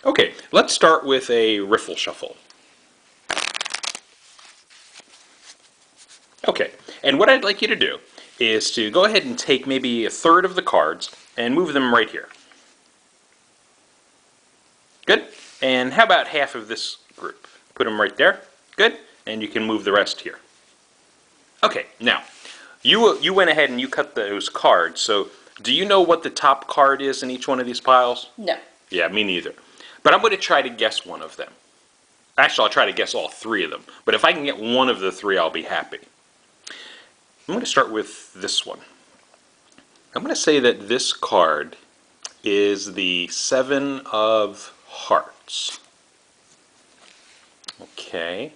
Okay, let's start with a riffle shuffle. Okay, and what I'd like you to do is to go ahead and take maybe a third of the cards and move them right here. Good. And how about half of this group? Put them right there. Good. And you can move the rest here. Okay, now, you went ahead and you cut those cards, so do you know what the top card is in each one of these piles? No. Yeah, me neither. But I'm going to try to guess one of them. Actually, I'll try to guess all three of them. But if I can get one of the three, I'll be happy. I'm going to start with this one. I'm going to say that this card is the Seven of Hearts. Okay.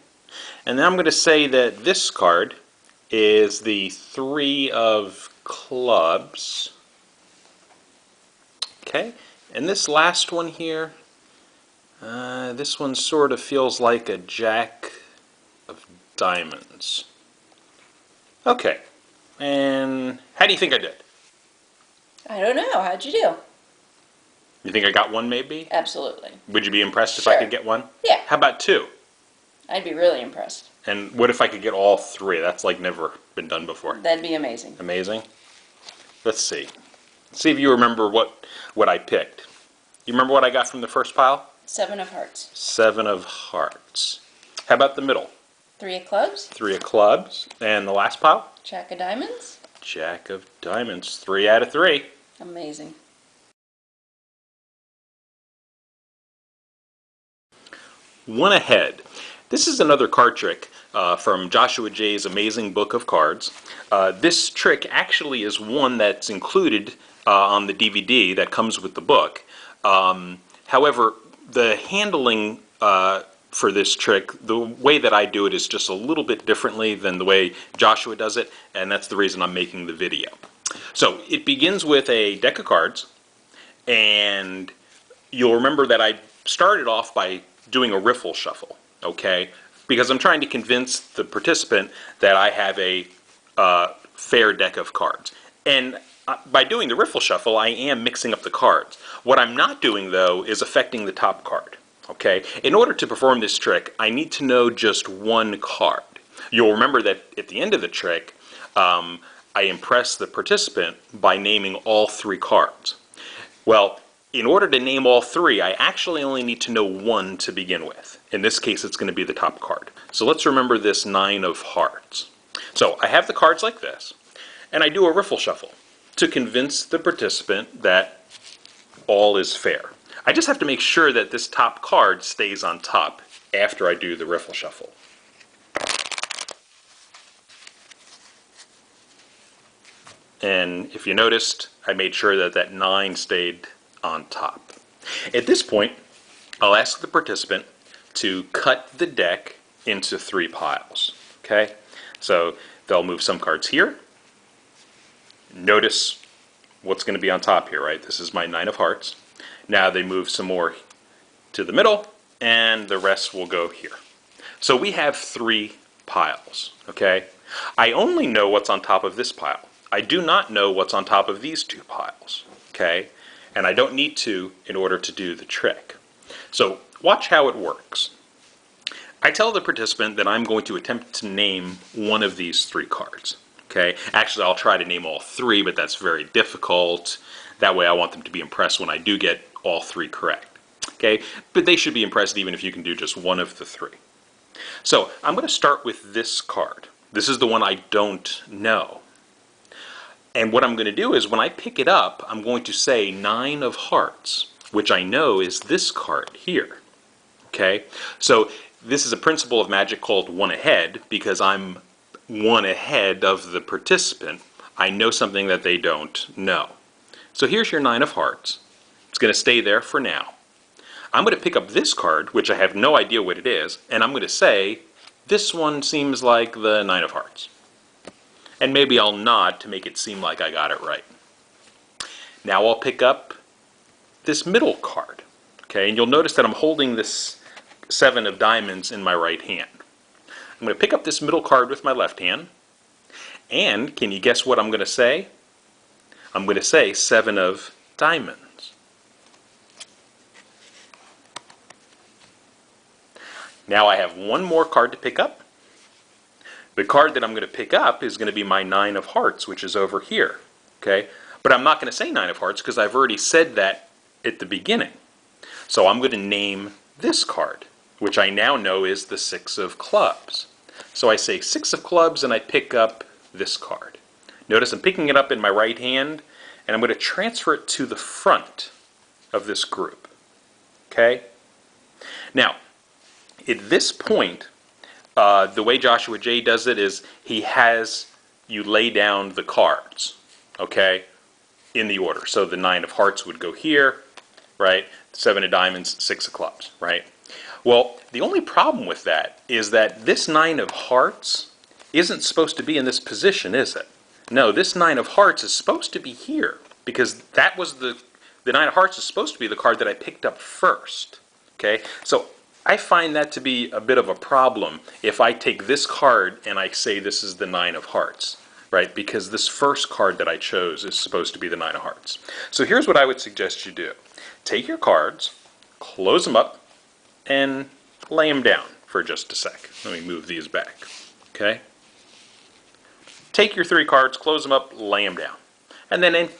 And then I'm going to say that this card is the Three of Clubs. Okay. And this last one here, this one sort of feels like a Jack of Diamonds. Okay. And how do you think I did? I don't know. How'd you do? You think I got one maybe? Absolutely. Would you be impressed if Sure. I could get one? Yeah. How about two? I'd be really impressed. And what if I could get all three? That's like never been done before. That'd be amazing. Amazing. Let's see. See if you remember what I picked. You remember what I got from the first pile? Seven of Hearts. Seven of Hearts. How about the middle? Three of Clubs. Three of Clubs. And the last pile? Jack of Diamonds. Jack of Diamonds. 3 out of 3. Amazing. One ahead. This is another card trick from Joshua Jay's Amazing Book of Cards. This trick actually is one that's included on the DVD that comes with the book. However, the handling for this trick, the way that I do it is just a little bit differently than the way Joshua does it, and that's the reason I'm making the video. So it begins with a deck of cards, and you'll remember that I started off by doing a riffle shuffle, okay? Because I'm trying to convince the participant that I have a fair deck of cards. And by doing the riffle shuffle, I am mixing up the cards. What I'm not doing, though, is affecting the top card, okay? In order to perform this trick, I need to know just one card. You'll remember that at the end of the trick, I impress the participant by naming all 3 cards. Well, in order to name all 3, I actually only need to know one to begin with. In this case, it's going to be the top card. So let's remember this 9 of Hearts. So I have the cards like this, and I do a riffle shuffle to convince the participant that all is fair. I just have to make sure that this top card stays on top after I do the riffle shuffle. And if you noticed, I made sure that that 9 stayed on top. At this point, I'll ask the participant to cut the deck into 3 piles. Okay? So they'll move some cards here. Notice what's going to be on top here, right? This is my 9 of Hearts. Now they move some more to the middle, and the rest will go here. So we have 3 piles. Okay? I only know what's on top of this pile. I do not know what's on top of these 2 piles. Okay? And I don't need to in order to do the trick. So watch how it works. I tell the participant that I'm going to attempt to name one of these 3 cards. Okay? Actually, I'll try to name all 3, but that's very difficult. That way I want them to be impressed when I do get all 3 correct. Okay? But they should be impressed even if you can do just one of the 3. So I'm going to start with this card. This is the one I don't know. And what I'm going to do is when I pick it up, I'm going to say 9 of Hearts, which I know is this card here. Okay? So this is a principle of magic called one ahead because I'm one ahead of the participant. I know something that they don't know. So here's your 9 of Hearts. It's going to stay there for now. I'm going to pick up this card, which I have no idea what it is, and I'm going to say, this one seems like the 9 of Hearts. And maybe I'll nod to make it seem like I got it right. Now I'll pick up this middle card. Okay, and you'll notice that I'm holding this 7 of Diamonds in my right hand. I'm going to pick up this middle card with my left hand. And can you guess what I'm going to say? I'm going to say 7 of Diamonds. Now I have one more card to pick up. The card that I'm going to pick up is going to be my 9 of hearts, which is over here. Okay? But I'm not going to say 9 of hearts because I've already said that at the beginning. So I'm going to name this card, which I now know is the 6 of clubs. So I say 6 of clubs and I pick up this card. Notice I'm picking it up in my right hand and I'm going to transfer it to the front of this group. Okay? Now, at this point, the way Joshua J does it is he has you lay down the cards, okay, in the order. So the 9 of hearts would go here, right? 7 of diamonds, 6 of clubs, right? Well, the only problem with that is that this 9 of hearts isn't supposed to be in this position, is it? No, this 9 of hearts is supposed to be here because that was the 9 of hearts is supposed to be the card that I picked up first, okay? So I find that to be a bit of a problem if I take this card and I say this is the 9 of hearts, right? Because this first card that I chose is supposed to be the 9 of hearts. So here's what I would suggest you do. Take your cards, close them up, and lay them down for just a sec. Let me move these back, okay? Take your 3 cards, close them up, lay them down. And then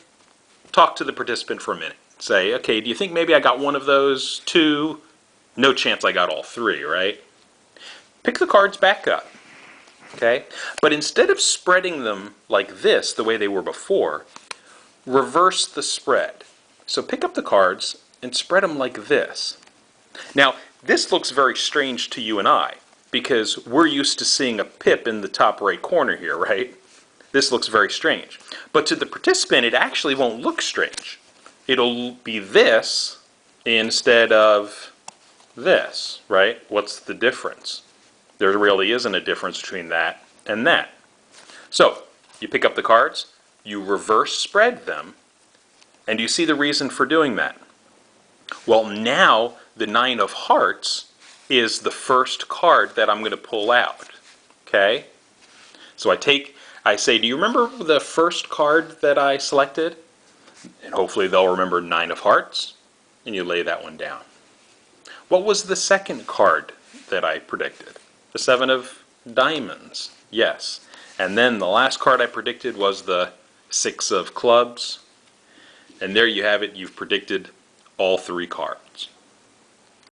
talk to the participant for a minute. Say, okay, do you think maybe I got one of those, 2? No chance I got all 3, right? Pick the cards back up, okay? But instead of spreading them like this, the way they were before, reverse the spread. So pick up the cards and spread them like this. Now, this looks very strange to you and I, because we're used to seeing a pip in the top right corner here, right? This looks very strange. But to the participant, it actually won't look strange. It'll be this instead of this, right? What's the difference? There really isn't a difference between that and that. So, you pick up the cards, you reverse spread them, and you see the reason for doing that. Well, now the 9 of hearts is the first card that I'm going to pull out, okay? So I say, do you remember the first card that I selected? And hopefully they'll remember 9 of hearts, and you lay that one down. What was the second card that I predicted? The 7 of diamonds, yes. And then the last card I predicted was the 6 of clubs. And there you have it, you've predicted all 3 cards.